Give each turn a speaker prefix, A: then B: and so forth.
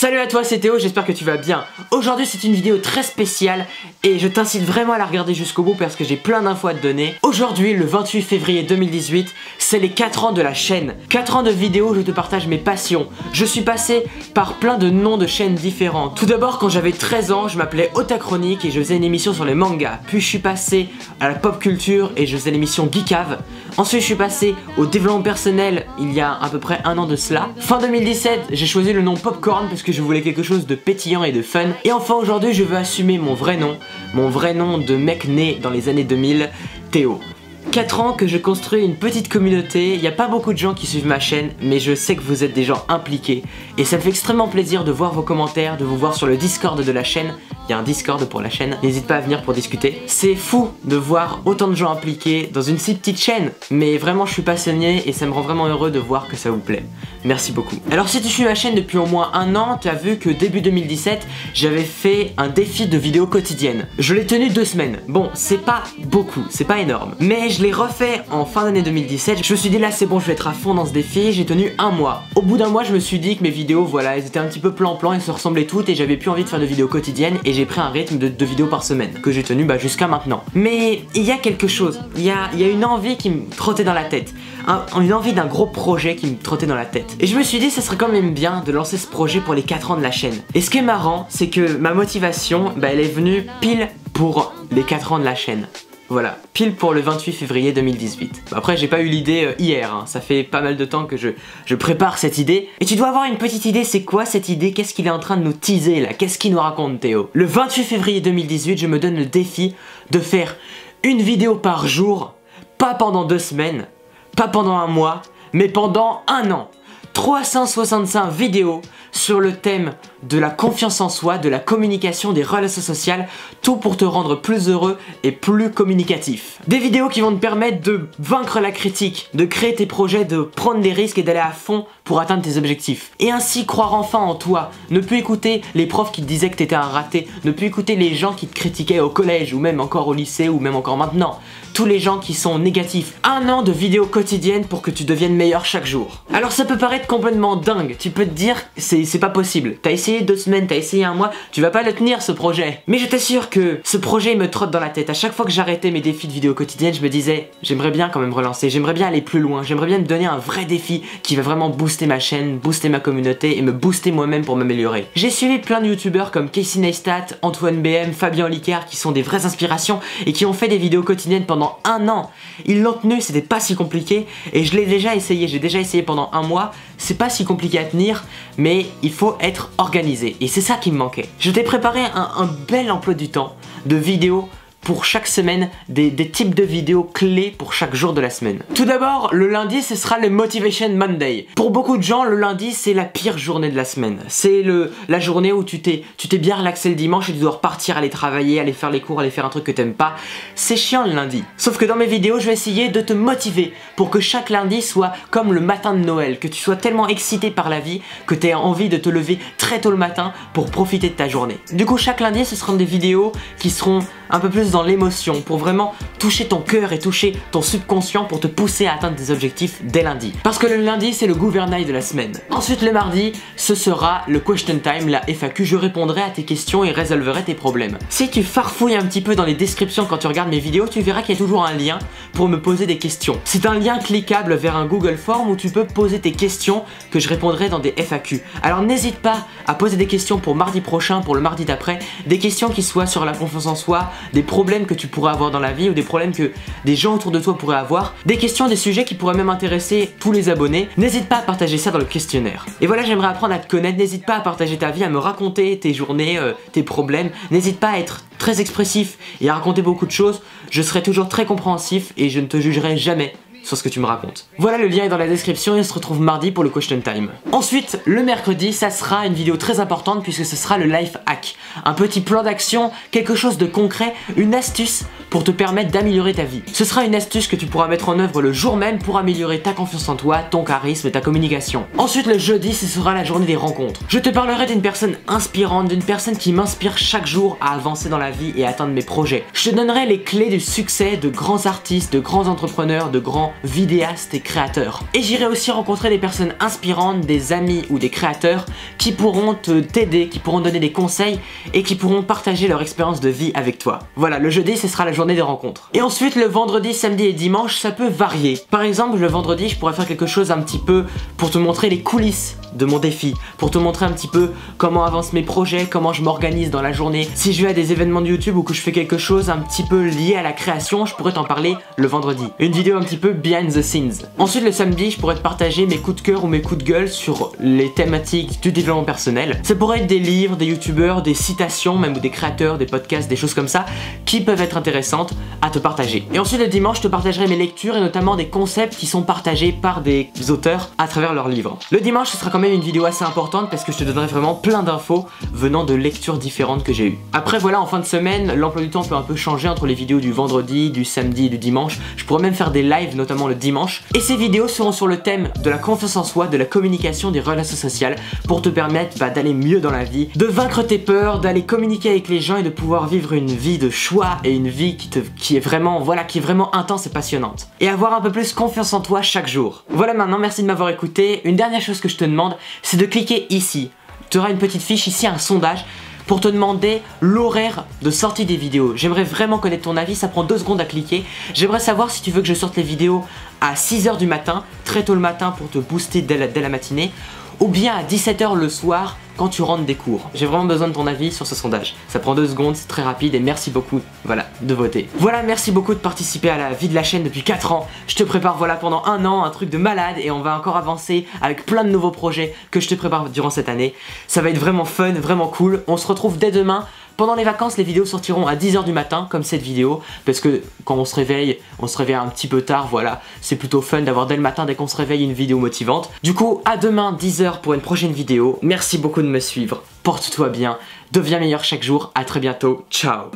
A: Salut à toi, c'est Théo, j'espère que tu vas bien. Aujourd'hui c'est une vidéo très spéciale et je t'incite vraiment à la regarder jusqu'au bout parce que j'ai plein d'infos à te donner. Aujourd'hui, le 28 février 2018, c'est les 4 ans de la chaîne. 4 ans de vidéos où je te partage mes passions. Je suis passé par plein de noms de chaînes différents. Tout d'abord, quand j'avais 13 ans, je m'appelais Otakronic et je faisais une émission sur les mangas. Puis je suis passé à la pop culture et je faisais l'émission Geekave. Ensuite je suis passé au développement personnel il y a à peu près un an de cela. Fin 2017, j'ai choisi le nom Popcorn parce que je voulais quelque chose de pétillant et de fun. Et enfin aujourd'hui je veux assumer mon vrai nom de mec né dans les années 2000, Théo. 4 ans que je construis une petite communauté, il n'y a pas beaucoup de gens qui suivent ma chaîne, mais je sais que vous êtes des gens impliqués. Et ça me fait extrêmement plaisir de voir vos commentaires, de vous voir sur le Discord de la chaîne. Il y a un Discord pour la chaîne, n'hésite pas à venir pour discuter. C'est fou de voir autant de gens impliqués dans une si petite chaîne, mais vraiment je suis passionné et ça me rend vraiment heureux de voir que ça vous plaît. Merci beaucoup. Alors si tu suis ma chaîne depuis au moins un an, tu as vu que début 2017, j'avais fait un défi de vidéos quotidiennes. Je l'ai tenu 2 semaines. Bon, c'est pas beaucoup, c'est pas énorme, mais je l'ai refait en fin d'année 2017. Je me suis dit là c'est bon, je vais être à fond dans ce défi. J'ai tenu un mois. Au bout d'un mois je me suis dit que mes vidéos, voilà, elles étaient un petit peu plan-plan, elles se ressemblaient toutes et j'avais plus envie de faire de vidéos quotidiennes et j'ai pris un rythme de 2 vidéos par semaine que j'ai tenu jusqu'à maintenant. Mais il y a quelque chose, il y a une envie qui me trottait dans la tête, une envie d'un gros projet qui me trottait dans la tête. Et je me suis dit ça serait quand même bien de lancer ce projet pour les 4 ans de la chaîne. Et ce qui est marrant, c'est que ma motivation, elle est venue pile pour les 4 ans de la chaîne. Voilà, pile pour le 28 février 2018. Après j'ai pas eu l'idée hier, hein. Ça fait pas mal de temps que je prépare cette idée. Et tu dois avoir une petite idée, c'est quoi cette idée? Qu'est-ce qu'il est en train de nous teaser là? Qu'est-ce qu'il nous raconte Théo? Le 28 février 2018, je me donne le défi de faire une vidéo par jour, pas pendant 2 semaines, pas pendant un mois, mais pendant un an. 365 vidéos sur le thème de la confiance en soi, de la communication, des relations sociales, tout pour te rendre plus heureux et plus communicatif. Des vidéos qui vont te permettre de vaincre la critique, de créer tes projets, de prendre des risques et d'aller à fond pour atteindre tes objectifs. Et ainsi croire enfin en toi, ne plus écouter les profs qui te disaient que t'étais un raté, ne plus écouter les gens qui te critiquaient au collège ou même encore au lycée ou même encore maintenant. Tous les gens qui sont négatifs. Un an de vidéos quotidiennes pour que tu deviennes meilleur chaque jour. Alors ça peut paraître complètement dingue, tu peux te dire c'est pas possible. T'as essayé 2 semaines, t'as essayé un mois, tu vas pas le tenir ce projet. Mais je t'assure que ce projet il me trotte dans la tête. À chaque fois que j'arrêtais mes défis de vidéos quotidiennes, je me disais j'aimerais bien quand même relancer, j'aimerais bien aller plus loin, j'aimerais bien me donner un vrai défi qui va vraiment booster ma chaîne, booster ma communauté et me booster moi-même pour m'améliorer. J'ai suivi plein de youtubeurs comme Casey Neistat, Antoine BM, Fabien Olicard qui sont des vraies inspirations et qui ont fait des vidéos quotidiennes pendant un an. Ils l'ont tenu, c'était pas si compliqué et je l'ai déjà essayé, j'ai déjà essayé pendant un mois. C'est pas si compliqué à tenir, mais il faut être organisé et c'est ça qui me manquait. Je t'ai préparé un bel emploi du temps de vidéos pour chaque semaine, des types de vidéos clés pour chaque jour de la semaine. Tout d'abord, le lundi, ce sera le Motivation Monday. Pour beaucoup de gens, le lundi, c'est la pire journée de la semaine. C'est la journée où tu t'es bien relaxé le dimanche et tu dois repartir, aller travailler, aller faire les cours, aller faire un truc que t'aimes pas. C'est chiant le lundi. Sauf que dans mes vidéos, je vais essayer de te motiver pour que chaque lundi soit comme le matin de Noël, que tu sois tellement excité par la vie que tu aies envie de te lever très tôt le matin pour profiter de ta journée. Du coup, chaque lundi, ce seront des vidéos qui seront un peu plus dans l'émotion, pour vraiment toucher ton cœur et toucher ton subconscient pour te pousser à atteindre tes objectifs dès lundi. Parce que le lundi, c'est le gouvernail de la semaine. Ensuite, le mardi, ce sera le question time, la FAQ. Je répondrai à tes questions et résolverai tes problèmes. Si tu farfouilles un petit peu dans les descriptions quand tu regardes mes vidéos, tu verras qu'il y a toujours un lien pour me poser des questions. C'est un lien cliquable vers un Google Form où tu peux poser tes questions que je répondrai dans des FAQ. Alors n'hésite pas à poser des questions pour mardi prochain, pour le mardi d'après, des questions qui soient sur la confiance en soi, des problèmes que tu pourrais avoir dans la vie ou des problèmes que des gens autour de toi pourraient avoir, des questions, des sujets qui pourraient même intéresser tous les abonnés. N'hésite pas à partager ça dans le questionnaire. Et voilà, j'aimerais apprendre à te connaître, n'hésite pas à partager ta vie, à me raconter tes journées, tes problèmes, n'hésite pas à être très expressif et à raconter beaucoup de choses, je serai toujours très compréhensif et je ne te jugerai jamais sur ce que tu me racontes. Voilà, le lien est dans la description et on se retrouve mardi pour le question time. Ensuite, le mercredi, ça sera une vidéo très importante puisque ce sera le life hack. Un petit plan d'action, quelque chose de concret, une astuce pour te permettre d'améliorer ta vie. Ce sera une astuce que tu pourras mettre en œuvre le jour même pour améliorer ta confiance en toi, ton charisme et ta communication. Ensuite, le jeudi, ce sera la journée des rencontres. Je te parlerai d'une personne inspirante, d'une personne qui m'inspire chaque jour à avancer dans la vie et à atteindre mes projets. Je te donnerai les clés du succès de grands artistes, de grands entrepreneurs, de grands vidéastes et créateurs. Et j'irai aussi rencontrer des personnes inspirantes, des amis ou des créateurs qui pourront t'aider, qui pourront donner des conseils et qui pourront partager leur expérience de vie avec toi. Voilà, le jeudi, ce sera la journée des rencontres. Et ensuite, le vendredi, samedi et dimanche, ça peut varier. Par exemple, le vendredi, je pourrais faire quelque chose un petit peu pour te montrer les coulisses de mon défi, pour te montrer un petit peu comment avancent mes projets, comment je m'organise dans la journée. Si je vais à des événements de YouTube ou que je fais quelque chose un petit peu lié à la création, je pourrais t'en parler le vendredi. Une vidéo un petit peu behind the scenes. Ensuite, le samedi, je pourrais te partager mes coups de cœur ou mes coups de gueule sur les thématiques du développement personnel. Ça pourrait être des livres, des youtubeurs, des citations, même ou des créateurs, des podcasts, des choses comme ça qui peuvent être intéressantes à te partager. Et ensuite, le dimanche, je te partagerai mes lectures et notamment des concepts qui sont partagés par des auteurs à travers leurs livres. Le dimanche, ce sera quand même une vidéo assez importante parce que je te donnerai vraiment plein d'infos venant de lectures différentes que j'ai eues. Après voilà, en fin de semaine, l'emploi du temps peut un peu changer entre les vidéos du vendredi, du samedi et du dimanche. Je pourrais même faire des lives, notamment le dimanche. Et ces vidéos seront sur le thème de la confiance en soi, de la communication, des relations sociales pour te permettre d'aller mieux dans la vie, de vaincre tes peurs, d'aller communiquer avec les gens et de pouvoir vivre une vie de choix et une vie qui est vraiment intense et passionnante. Et avoir un peu plus confiance en toi chaque jour. Voilà, maintenant, merci de m'avoir écouté. Une dernière chose que je te demande, c'est de cliquer ici. Tu auras une petite fiche ici, un sondage pour te demander l'horaire de sortie des vidéos. J'aimerais vraiment connaître ton avis, ça prend 2 secondes à cliquer. J'aimerais savoir si tu veux que je sorte les vidéos à 6 h du matin, très tôt le matin pour te booster dès la matinée, ou bien à 17 h le soir quand tu rentres des cours. J'ai vraiment besoin de ton avis sur ce sondage. Ça prend 2 secondes, c'est très rapide et merci beaucoup, voilà, de voter. Voilà, merci beaucoup de participer à la vie de la chaîne depuis 4 ans. Je te prépare, voilà, pendant 1 an, un truc de malade et on va encore avancer avec plein de nouveaux projets que je te prépare durant cette année. Ça va être vraiment fun, vraiment cool. On se retrouve dès demain. Pendant les vacances, les vidéos sortiront à 10 h du matin, comme cette vidéo, parce que quand on se réveille un petit peu tard, voilà. C'est plutôt fun d'avoir dès le matin, dès qu'on se réveille, une vidéo motivante. Du coup, à demain, 10 h pour une prochaine vidéo. Merci beaucoup de me suivre. Porte-toi bien, deviens meilleur chaque jour. À très bientôt. Ciao.